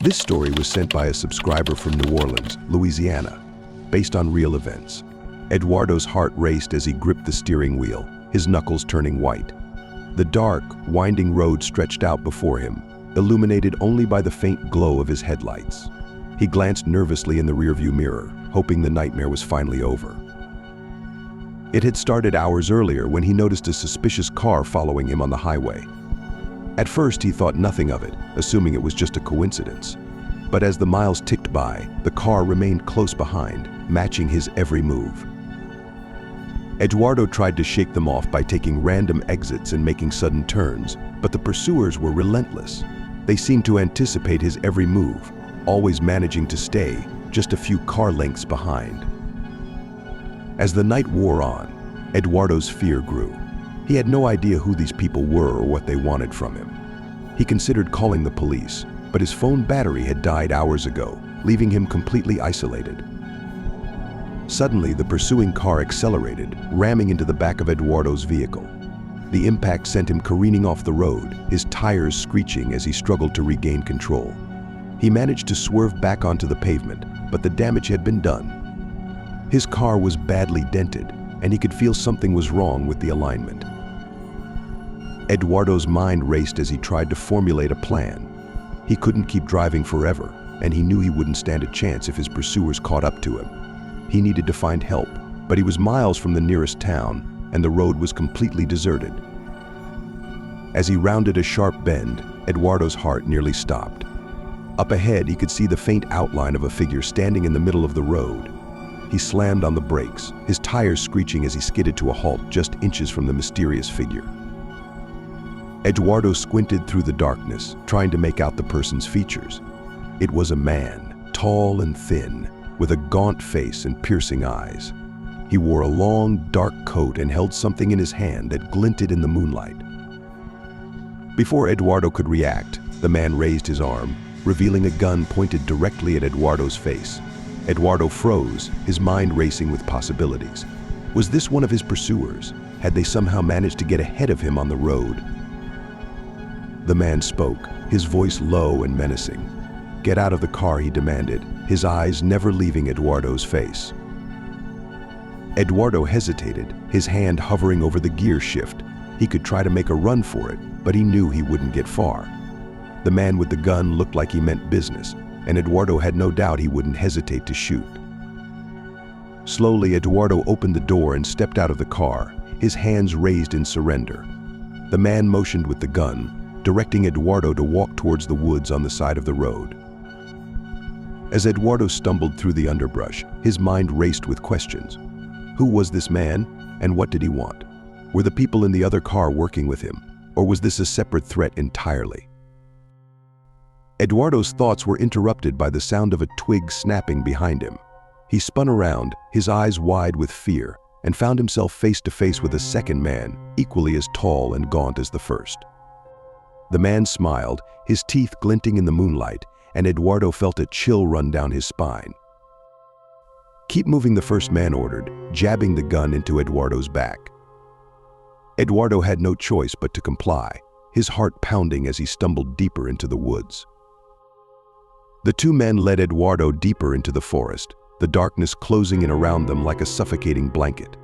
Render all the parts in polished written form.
This story was sent by a subscriber from New Orleans, Louisiana, based on real events. Eduardo's heart raced as he gripped the steering wheel, his knuckles turning white. The dark, winding road stretched out before him, illuminated only by the faint glow of his headlights. He glanced nervously in the rearview mirror, hoping the nightmare was finally over. It had started hours earlier when he noticed a suspicious car following him on the highway. At first, he thought nothing of it, assuming it was just a coincidence. But as the miles ticked by, the car remained close behind, matching his every move. Eduardo tried to shake them off by taking random exits and making sudden turns, but the pursuers were relentless. They seemed to anticipate his every move, always managing to stay just a few car lengths behind. As the night wore on, Eduardo's fear grew. He had no idea who these people were or what they wanted from him. He considered calling the police, but his phone battery had died hours ago, leaving him completely isolated. Suddenly, the pursuing car accelerated, ramming into the back of Eduardo's vehicle. The impact sent him careening off the road, his tires screeching as he struggled to regain control. He managed to swerve back onto the pavement, but the damage had been done. His car was badly dented, and he could feel something was wrong with the alignment. Eduardo's mind raced as he tried to formulate a plan. He couldn't keep driving forever, and he knew he wouldn't stand a chance if his pursuers caught up to him. He needed to find help, but he was miles from the nearest town, and the road was completely deserted. As he rounded a sharp bend, Eduardo's heart nearly stopped. Up ahead, he could see the faint outline of a figure standing in the middle of the road. He slammed on the brakes, his tires screeching as he skidded to a halt just inches from the mysterious figure. Eduardo squinted through the darkness, trying to make out the person's features. It was a man, tall and thin, with a gaunt face and piercing eyes. He wore a long, dark coat and held something in his hand that glinted in the moonlight. Before Eduardo could react, the man raised his arm, revealing a gun pointed directly at Eduardo's face. Eduardo froze, his mind racing with possibilities. Was this one of his pursuers? Had they somehow managed to get ahead of him on the road? The man spoke, his voice low and menacing. "Get out of the car," he demanded, his eyes never leaving Eduardo's face. Eduardo hesitated, his hand hovering over the gear shift. He could try to make a run for it, but he knew he wouldn't get far. The man with the gun looked like he meant business, and Eduardo had no doubt he wouldn't hesitate to shoot. Slowly, Eduardo opened the door and stepped out of the car, his hands raised in surrender. The man motioned with the gun, directing Eduardo to walk towards the woods on the side of the road. As Eduardo stumbled through the underbrush, his mind raced with questions. Who was this man, and what did he want? Were the people in the other car working with him, or was this a separate threat entirely? Eduardo's thoughts were interrupted by the sound of a twig snapping behind him. He spun around, his eyes wide with fear, and found himself face to face with a second man, equally as tall and gaunt as the first. The man smiled, his teeth glinting in the moonlight, and Eduardo felt a chill run down his spine. "Keep moving," the first man ordered, jabbing the gun into Eduardo's back. Eduardo had no choice but to comply, his heart pounding as he stumbled deeper into the woods. The two men led Eduardo deeper into the forest, the darkness closing in around them like a suffocating blanket.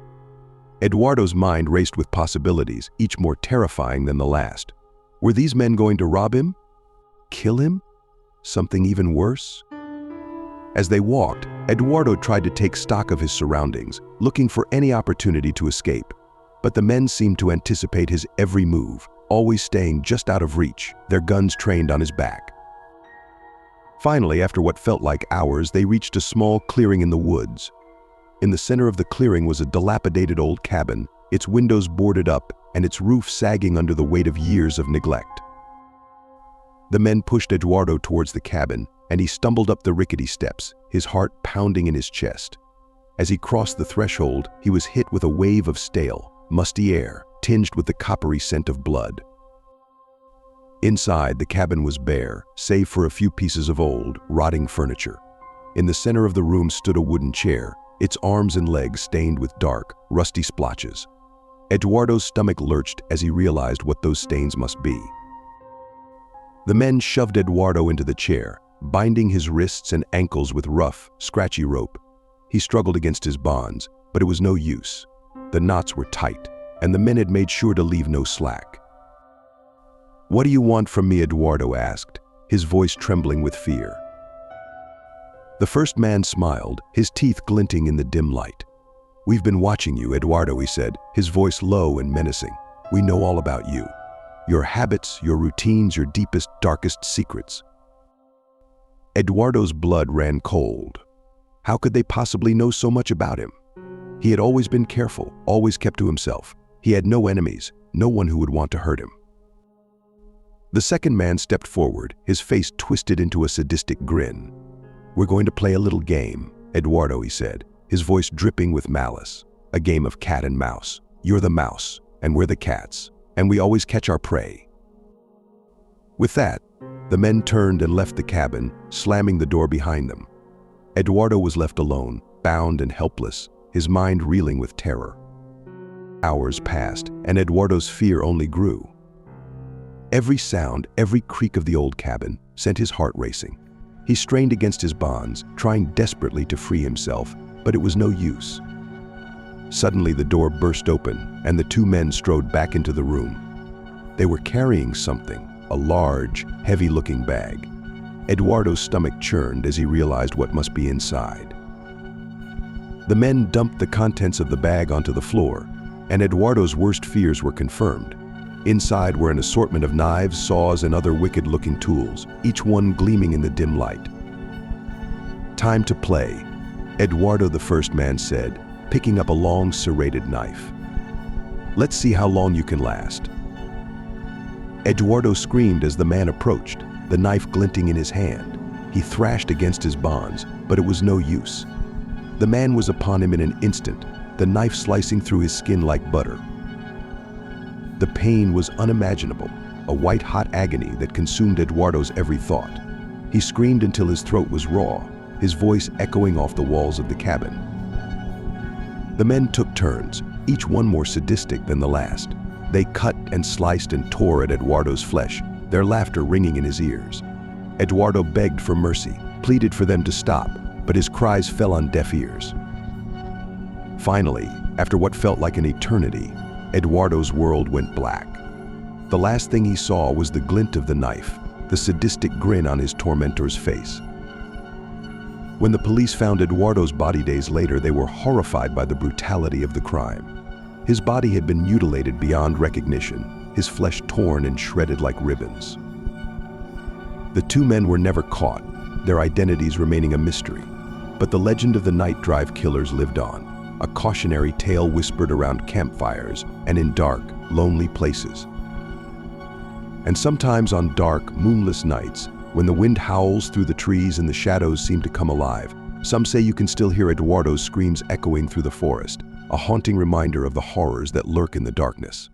Eduardo's mind raced with possibilities, each more terrifying than the last. Were these men going to rob him? Kill him? Something even worse? As they walked, Eduardo tried to take stock of his surroundings, looking for any opportunity to escape. But the men seemed to anticipate his every move, always staying just out of reach, their guns trained on his back. Finally, after what felt like hours, they reached a small clearing in the woods. In the center of the clearing was a dilapidated old cabin, its windows boarded up and its roof sagging under the weight of years of neglect. The men pushed Eduardo towards the cabin, and he stumbled up the rickety steps, his heart pounding in his chest. As he crossed the threshold, he was hit with a wave of stale, musty air, tinged with the coppery scent of blood. Inside, the cabin was bare, save for a few pieces of old, rotting furniture. In the center of the room stood a wooden chair, its arms and legs stained with dark, rusty splotches. Eduardo's stomach lurched as he realized what those stains must be. The men shoved Eduardo into the chair, binding his wrists and ankles with rough, scratchy rope. He struggled against his bonds, but it was no use. The knots were tight, and the men had made sure to leave no slack. "What do you want from me?" Eduardo asked, his voice trembling with fear. The first man smiled, his teeth glinting in the dim light. "We've been watching you, Eduardo," he said, his voice low and menacing. "We know all about you. Your habits, your routines, your deepest, darkest secrets." Eduardo's blood ran cold. How could they possibly know so much about him? He had always been careful, always kept to himself. He had no enemies, no one who would want to hurt him. The second man stepped forward, his face twisted into a sadistic grin. "We're going to play a little game, Eduardo," he said, his voice dripping with malice. "A game of cat and mouse. You're the mouse, and we're the cats, and we always catch our prey." With that, the men turned and left the cabin, slamming the door behind them. Eduardo was left alone, bound and helpless, his mind reeling with terror. Hours passed, and Eduardo's fear only grew. Every sound, every creak of the old cabin sent his heart racing. He strained against his bonds, trying desperately to free himself, but it was no use. Suddenly the door burst open, and the two men strode back into the room. They were carrying something, a large, heavy-looking bag. Eduardo's stomach churned as he realized what must be inside. The men dumped the contents of the bag onto the floor, and Eduardo's worst fears were confirmed. Inside were an assortment of knives, saws, and other wicked-looking tools, each one gleaming in the dim light. "Time to play," Eduardo, the first man, said, picking up a long, serrated knife. "Let's see how long you can last." Eduardo screamed as the man approached, the knife glinting in his hand. He thrashed against his bonds, but it was no use. The man was upon him in an instant, the knife slicing through his skin like butter. The pain was unimaginable, a white-hot agony that consumed Eduardo's every thought. He screamed until his throat was raw, his voice echoing off the walls of the cabin. The men took turns, each one more sadistic than the last. They cut and sliced and tore at Eduardo's flesh, their laughter ringing in his ears. Eduardo begged for mercy, pleaded for them to stop, but his cries fell on deaf ears. Finally, after what felt like an eternity, Eduardo's world went black. The last thing he saw was the glint of the knife, the sadistic grin on his tormentor's face. When the police found Eduardo's body days later, they were horrified by the brutality of the crime. His body had been mutilated beyond recognition, his flesh torn and shredded like ribbons. The two men were never caught, their identities remaining a mystery. But the legend of the night drive killers lived on, a cautionary tale whispered around campfires and in dark, lonely places. And sometimes on dark, moonless nights, when the wind howls through the trees and the shadows seem to come alive, some say you can still hear Eduardo's screams echoing through the forest, a haunting reminder of the horrors that lurk in the darkness.